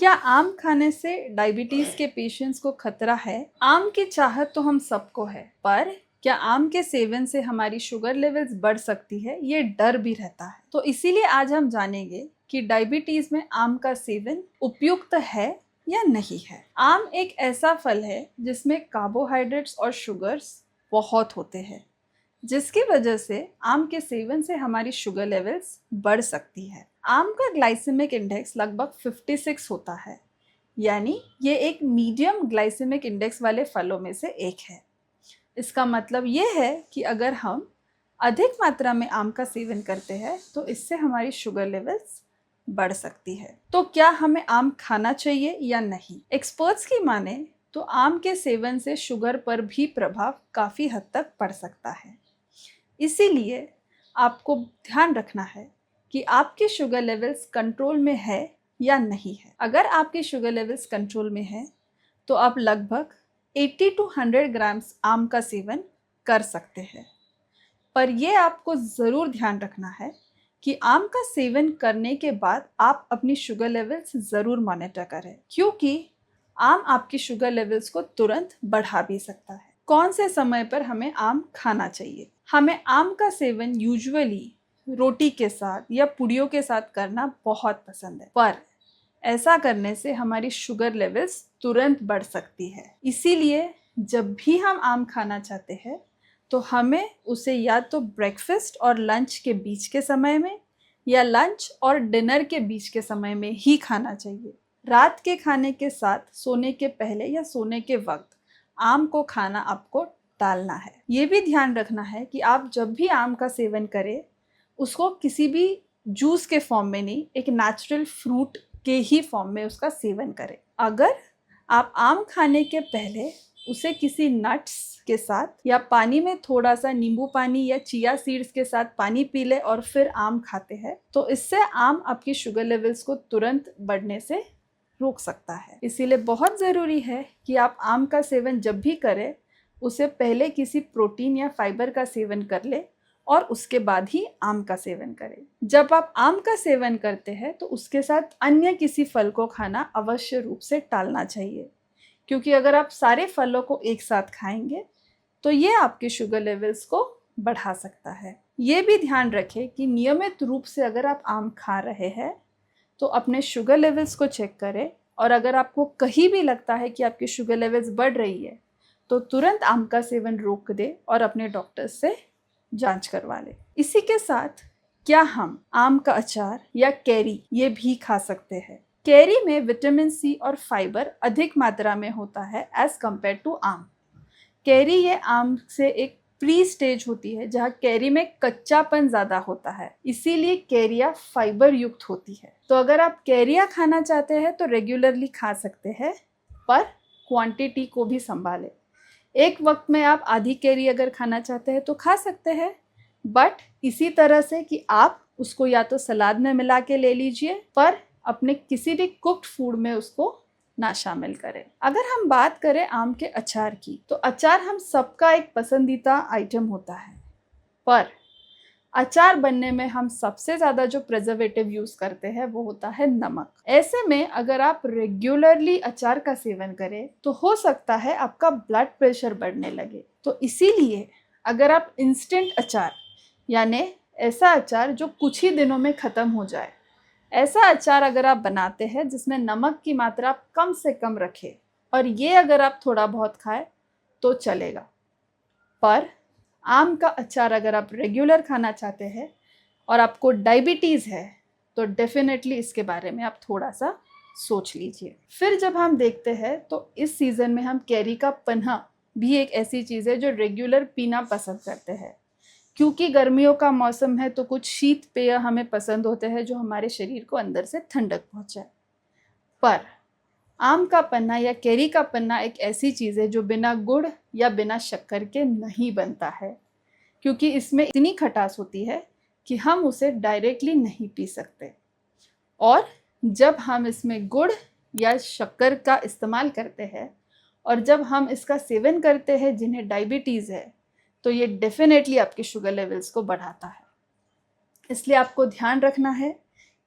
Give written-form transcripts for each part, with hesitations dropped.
क्या आम खाने से डायबिटीज के पेशेंट्स को खतरा है? आम की चाहत तो हम सबको है, पर क्या आम के सेवन से हमारी शुगर लेवल्स बढ़ सकती है? ये डर भी रहता है। तो इसीलिए आज हम जानेंगे कि डायबिटीज में आम का सेवन उपयुक्त है या नहीं है। आम एक ऐसा फल है जिसमें कार्बोहाइड्रेट्स और शुगर्स बहुत होते हैं, जिसकी वजह से आम के सेवन से हमारी शुगर लेवल्स बढ़ सकती है। आम का ग्लाइसेमिक इंडेक्स लगभग 56 होता है, यानी ये एक मीडियम ग्लाइसेमिक इंडेक्स वाले फलों में से एक है। इसका मतलब ये है कि अगर हम अधिक मात्रा में आम का सेवन करते हैं तो इससे हमारी शुगर लेवल्स बढ़ सकती है। तो क्या हमें आम खाना चाहिए या नहीं? एक्सपर्ट्स की माने तो आम के सेवन से शुगर पर भी प्रभाव काफ़ी हद तक पड़ सकता है। इसीलिए आपको ध्यान रखना है कि आपके शुगर लेवल्स कंट्रोल में है या नहीं है। अगर आपके शुगर लेवल्स कंट्रोल में है तो आप लगभग 80 to 100 ग्राम्स आम का सेवन कर सकते हैं। पर यह आपको ज़रूर ध्यान रखना है कि आम का सेवन करने के बाद आप अपनी शुगर लेवल्स ज़रूर मॉनिटर करें, क्योंकि आम आपकी शुगर लेवल्स को तुरंत बढ़ा भी सकता है। कौन से समय पर हमें आम खाना चाहिए? हमें आम का सेवन यूजुअली रोटी के साथ या पूड़ियों के साथ करना बहुत पसंद है, पर ऐसा करने से हमारी शुगर लेवल्स तुरंत बढ़ सकती है। इसीलिए जब भी हम आम खाना चाहते हैं तो हमें उसे या तो ब्रेकफास्ट और लंच के बीच के समय में या लंच और डिनर के बीच के समय में ही खाना चाहिए। रात के खाने के साथ सोने के पहले या सोने के वक्त आम को खाना आपको टालना है। ये भी ध्यान रखना है कि आप जब भी आम का सेवन करें उसको किसी भी जूस के फॉर्म में नहीं, एक नेचुरल फ्रूट के ही फॉर्म में उसका सेवन करें। अगर आप आम खाने के पहले उसे किसी नट्स के साथ या पानी में थोड़ा सा नींबू पानी या चिया सीड्स के साथ पानी पी ले और फिर आम खाते हैं तो इससे आम आपकी शुगर लेवल्स को तुरंत बढ़ने से रोक सकता है। इसीलिए बहुत ज़रूरी है कि आप आम का सेवन जब भी करें उसे पहले किसी प्रोटीन या फाइबर का सेवन कर ले और उसके बाद ही आम का सेवन करें। जब आप आम का सेवन करते हैं तो उसके साथ अन्य किसी फल को खाना अवश्य रूप से टालना चाहिए, क्योंकि अगर आप सारे फलों को एक साथ खाएंगे तो ये आपके शुगर लेवल्स को बढ़ा सकता है। ये भी ध्यान रखें कि नियमित रूप से अगर आप आम खा रहे हैं तो अपने शुगर लेवल्स को चेक करें, और अगर आपको कहीं भी लगता है कि आपकी शुगर लेवल्स बढ़ रही है तो तुरंत आम का सेवन रोक दे और अपने डॉक्टर से जांच करवा ले। इसी के साथ क्या हम आम का अचार या कैरी ये भी खा सकते हैं? कैरी में विटामिन सी और फाइबर अधिक मात्रा में होता है एज कम्पेयर टू आम। कैरी ये आम से एक प्री स्टेज होती है जहाँ कैरी में कच्चापन ज़्यादा होता है, इसीलिए कैरिया फाइबर युक्त होती है। तो अगर आप कैरिया खाना चाहते हैं तो रेगुलरली खा सकते हैं, पर क्वांटिटी को भी संभालें। एक वक्त में आप आधी कैरी अगर खाना चाहते हैं तो खा सकते हैं, बट इसी तरह से कि आप उसको या तो सलाद में मिला के ले लीजिए, पर अपने किसी भी कुक्ड फूड में उसको ना शामिल करें। अगर हम बात करें आम के अचार की, तो अचार हम सबका एक पसंदीदा आइटम होता है, पर अचार बनने में हम सबसे ज़्यादा जो प्रिजर्वेटिव यूज़ करते हैं वो होता है नमक। ऐसे में अगर आप रेगुलरली अचार का सेवन करें तो हो सकता है आपका ब्लड प्रेशर बढ़ने लगे। तो इसीलिए अगर आप इंस्टेंट अचार, यानी ऐसा अचार जो कुछ ही दिनों में ख़त्म हो जाए, ऐसा अचार अगर आप बनाते हैं जिसमें नमक की मात्रा आप कम से कम रखें और ये अगर आप थोड़ा बहुत खाएं तो चलेगा, पर आम का अचार अगर आप रेगुलर खाना चाहते हैं और आपको डायबिटीज़ है तो डेफिनेटली इसके बारे में आप थोड़ा सा सोच लीजिए। फिर जब हम देखते हैं तो इस सीज़न में हम कैरी का पन्ना भी एक ऐसी चीज़ है जो रेगुलर पीना पसंद करते हैं, क्योंकि गर्मियों का मौसम है तो कुछ शीत पेय हमें पसंद होते हैं जो हमारे शरीर को अंदर से ठंडक पहुँचाए। पर आम का पन्ना या कैरी का पन्ना एक ऐसी चीज़ है जो बिना गुड़ या बिना शक्कर के नहीं बनता है, क्योंकि इसमें इतनी खटास होती है कि हम उसे डायरेक्टली नहीं पी सकते। और जब हम इसमें गुड़ या शक्कर का इस्तेमाल करते हैं और जब हम इसका सेवन करते हैं जिन्हें डायबिटीज़ है, तो ये डेफिनेटली आपके शुगर लेवल्स को बढ़ाता है। इसलिए आपको ध्यान रखना है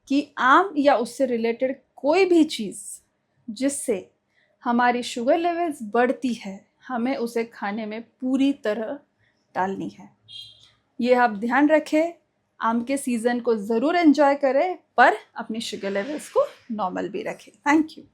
कि आम या उससे रिलेटेड कोई भी चीज़ जिससे हमारी शुगर लेवल्स बढ़ती है, हमें उसे खाने में पूरी तरह टालनी है। ये आप ध्यान रखें, आम के सीज़न को ज़रूर एंजॉय करें, पर अपनी शुगर लेवल्स को नॉर्मल भी रखें। Thank you.